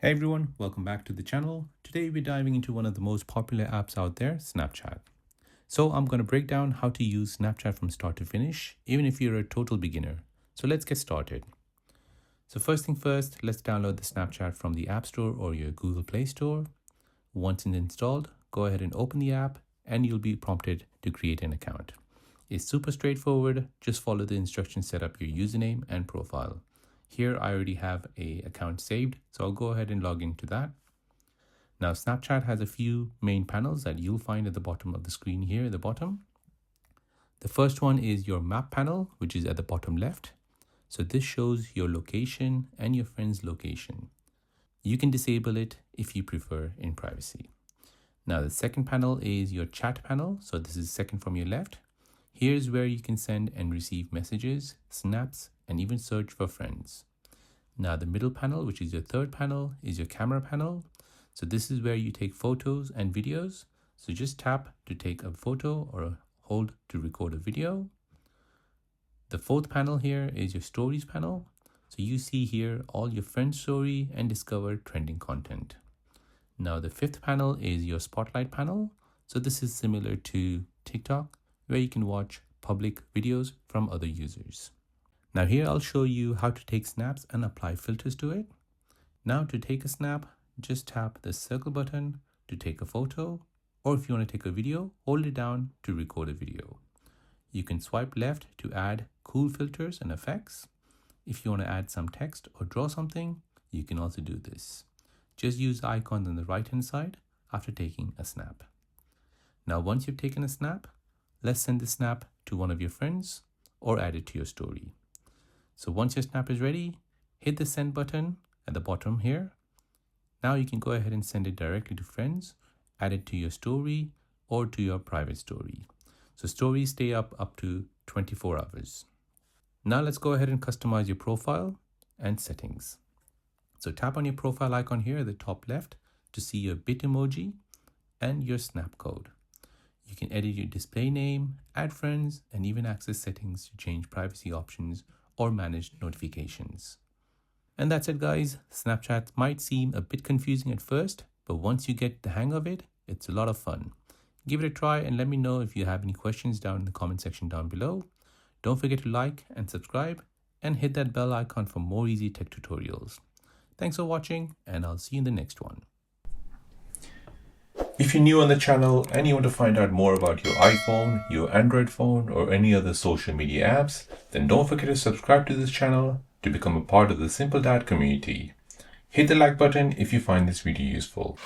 Hey everyone, welcome back to the channel. Today we're diving into one of the most popular apps out there, Snapchat. So I'm going to break down how to use Snapchat from start to finish, even if you're a total beginner. So let's get started. So first thing first, let's download the Snapchat from the App Store or your Google Play Store. Once it's installed, go ahead and open the app and you'll be prompted to create an account. It's super straightforward. Just follow the instructions, set up your username and profile. Here I already have an account saved, so I'll go ahead and log into that. Now Snapchat has a few main panels that you'll find at the bottom of the screen here at the bottom. The first one is your map panel, which is at the bottom left. So this shows your location and your friend's location. You can disable it if you prefer in privacy. Now the second panel is your chat panel. So this is second from your left. Here's where you can send and receive messages, snaps, and even search for friends. Now the middle panel, which is your third panel, is your camera panel. So this is where you take photos and videos. So just tap to take a photo or hold to record a video. The fourth panel here is your stories panel. So you see here all your friends' story and discover trending content. Now the fifth panel is your spotlight panel. So this is similar to TikTok, where you can watch public videos from other users. Now here I'll show you how to take snaps and apply filters to it. Now to take a snap, just tap the circle button to take a photo, or if you want to take a video, hold it down to record a video. You can swipe left to add cool filters and effects. If you want to add some text or draw something, you can also do this. Just use the icons on the right hand side after taking a snap. Now once you've taken a snap, let's send the snap to one of your friends or add it to your story. So once your snap is ready, hit the send button at the bottom here. Now you can go ahead and send it directly to friends, add it to your story or to your private story. So stories stay up to 24 hours. Now let's go ahead and customize your profile and settings. So tap on your profile icon here at the top left to see your bit emoji and your snap code. You can edit your display name, add friends, and even access settings to change privacy options or manage notifications. And that's it guys. Snapchat might seem a bit confusing at first, but once you get the hang of it, it's a lot of fun. Give it a try and let me know if you have any questions down in the comment section down below. Don't forget to like and subscribe and hit that bell icon for more easy tech tutorials. Thanks for watching and I'll see you in the next one. If you're new on the channel and you want to find out more about your iPhone, your Android phone, or any other social media apps, then don't forget to subscribe to this channel to become a part of the Simple Dad community. Hit the like button if you find this video useful.